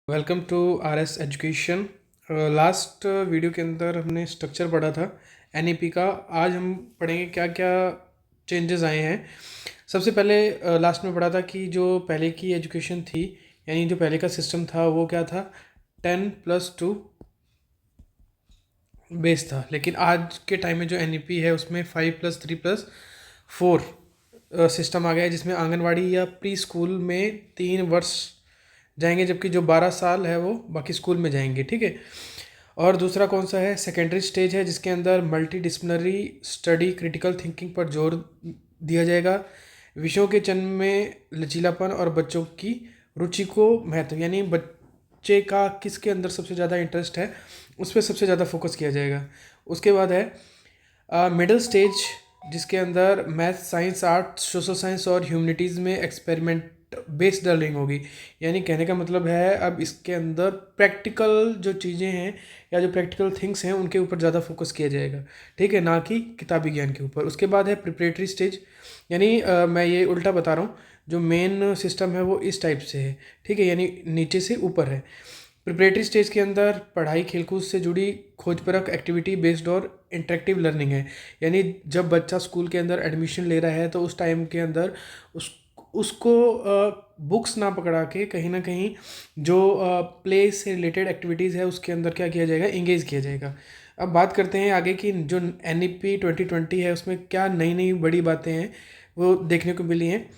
Welcome to R S Education. Last video के अंदर हमने स्ट्रक्चर पढ़ा था एनईपी का। आज हम पढ़ेंगे क्या क्या चेंजेस आए हैं। सबसे पहले लास्ट में पढ़ा था कि जो पहले की एजुकेशन थी, यानी जो पहले का सिस्टम था वो क्या था, 10+2 बेस था। लेकिन आज के टाइम में जो एनईपी है उसमें 5+3+4 सिस्टम आ गया है, जिसमें आंगनवाड़ी या प्री स्कूल में 3 वर्ष जाएंगे, जबकि जो 12 साल है वो बाकी स्कूल में जाएंगे। ठीक है। और दूसरा कौन सा है, सेकेंडरी स्टेज है, जिसके अंदर multi disciplinary study, critical thinking पर जोर दिया जाएगा। विषयों के चयन में लचीलापन और बच्चों की रुचि को महत्व, यानी बच्चे का किसके अंदर सबसे ज़्यादा इंटरेस्ट है उस पर सबसे ज़्यादा फोकस किया जाएगा। उसके बाद है मिडिल स्टेज, जिसके अंदर math, science, art, social science और ह्यूमनिटीज़ में एक्सपेरिमेंट बेस्ड लर्निंग होगी। यानी कहने का मतलब है अब इसके अंदर प्रैक्टिकल जो चीज़ें हैं या जो प्रैक्टिकल थिंग्स हैं उनके ऊपर ज़्यादा फोकस किया जाएगा। ठीक है, ना कि किताबी ज्ञान के ऊपर। उसके बाद है प्रिपरेटरी स्टेज, यानी मैं ये उल्टा बता रहा हूँ, जो मेन सिस्टम है वो इस टाइप से है। ठीक है, यानी नीचे से ऊपर है। प्रिपरेटरी स्टेज के अंदर पढ़ाई, खेलकूद से जुड़ी खोजपरक, एक्टिविटी बेस्ड और इंटरेक्टिव लर्निंग है। यानी जब बच्चा स्कूल के अंदर एडमिशन ले रहा है तो उस टाइम के अंदर उसको बुक्स ना पकड़ा के कहीं ना कहीं जो प्ले से रिलेटेड एक्टिविटीज़ है उसके अंदर क्या किया जाएगा, इंगेज किया जाएगा। अब बात करते हैं आगे की जो NEP 2020 है उसमें क्या नई नई बड़ी बातें हैं वो देखने को मिली हैं।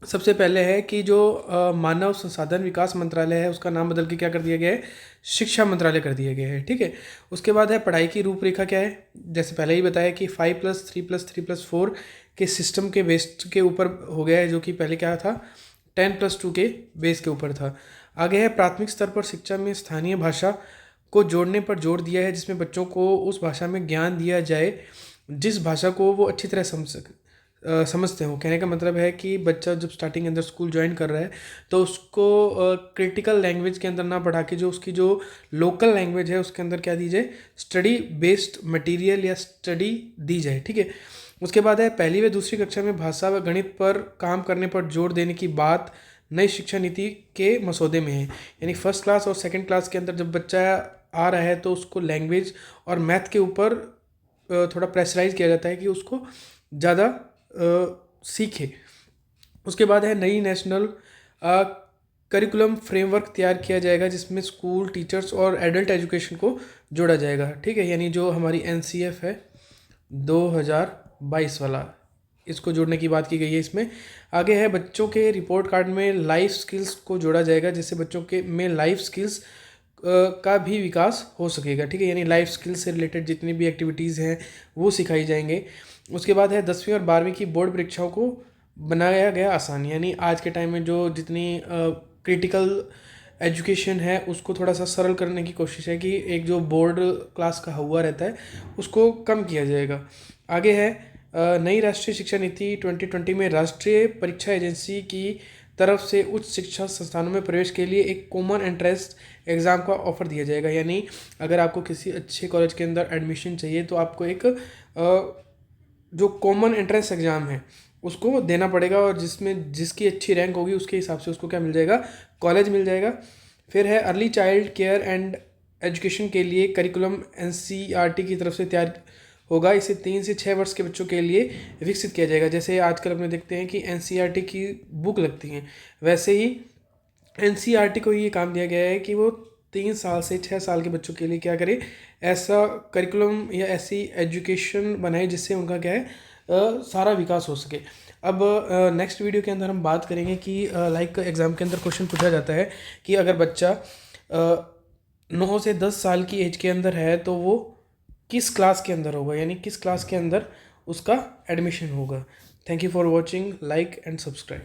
सबसे पहले है कि जो मानव संसाधन विकास मंत्रालय है उसका नाम बदल के क्या कर दिया गया है, शिक्षा मंत्रालय कर दिया गया है। ठीक है। उसके बाद है पढ़ाई की रूपरेखा क्या है, जैसे पहले ही बताया कि 5+3+3+4 के सिस्टम के बेस के ऊपर हो गया है, जो कि पहले क्या था 10+2 के बेस के ऊपर था। आगे है प्राथमिक स्तर पर शिक्षा में स्थानीय भाषा को जोड़ने पर जोर दिया है, जिसमें बच्चों को उस भाषा में ज्ञान दिया जाए जिस भाषा को वो अच्छी तरह समझते हो। कहने का मतलब है कि बच्चा जब स्टार्टिंग अंदर स्कूल ज्वाइन कर रहा है तो उसको क्रिटिकल लैंग्वेज के अंदर ना पढ़ा के जो उसकी जो लोकल लैंग्वेज है उसके अंदर क्या दी जाए, स्टडी बेस्ड मटेरियल या स्टडी दी जाए। ठीक है। उसके बाद है पहली व दूसरी कक्षा में भाषा व गणित पर काम करने पर जोर देने की बात नई शिक्षा नीति के मसौदे में है। यानी फर्स्ट क्लास और सेकेंड क्लास के अंदर जब बच्चा आ रहा है तो उसको लैंग्वेज और मैथ के ऊपर थोड़ा प्रेशराइज किया जाता है कि उसको ज़्यादा सीखे। उसके बाद है नई नेशनल करिकुलम फ्रेमवर्क तैयार किया जाएगा, जिसमें स्कूल, टीचर्स और एडल्ट एजुकेशन को जोड़ा जाएगा। ठीक है, यानी जो हमारी NCF है 2022 वाला, इसको जोड़ने की बात की गई है इसमें। आगे है बच्चों के रिपोर्ट कार्ड में लाइफ स्किल्स को जोड़ा जाएगा, जिससे बच्चों के में लाइफ स्किल्स का भी विकास हो सकेगा। ठीक है, यानी लाइफ स्किल्स से रिलेटेड जितनी भी एक्टिविटीज़ हैं वो सिखाई जाएंगे। उसके बाद है 10वीं और 12वीं की बोर्ड परीक्षाओं को बनाया गया आसान, यानी आज के टाइम में जो जितनी क्रिटिकल एजुकेशन है उसको थोड़ा सा सरल करने की कोशिश है कि एक जो बोर्ड क्लास का हुआ रहता है उसको कम किया जाएगा। आगे है नई राष्ट्रीय शिक्षा नीति 2020 में राष्ट्रीय परीक्षा एजेंसी की तरफ से उच्च शिक्षा संस्थानों में प्रवेश के लिए एक कॉमन एंट्रेंस एग्ज़ाम का ऑफर दिया जाएगा। यानी अगर आपको किसी अच्छे कॉलेज के अंदर एडमिशन चाहिए तो आपको एक जो कॉमन एंट्रेंस एग्ज़ाम है उसको देना पड़ेगा, और जिसमें जिसकी अच्छी रैंक होगी उसके हिसाब से उसको क्या मिल जाएगा, कॉलेज मिल जाएगा। फिर है early child care and education के लिए करिकुलम NCERT की तरफ से तैयार होगा। इसे 3 से 6 वर्ष के बच्चों के लिए विकसित किया जाएगा। जैसे आजकल अपने देखते हैं कि NCERT की बुक लगती हैं, वैसे ही NCERT को ये काम दिया गया है कि वो 3 साल से 6 साल के बच्चों के लिए क्या करे, ऐसा करिकुलम या ऐसी एजुकेशन बनाए जिससे उनका क्या है सारा विकास हो सके। अब नेक्स्ट वीडियो के अंदर हम बात करेंगे कि लाइक एग्ज़ाम के अंदर क्वेश्चन पूछा जाता है कि अगर बच्चा 9 से 10 साल की एज के अंदर है तो वो किस क्लास के अंदर होगा, यानी किस क्लास के अंदर उसका एडमिशन होगा। Thank you for watching, like and subscribe.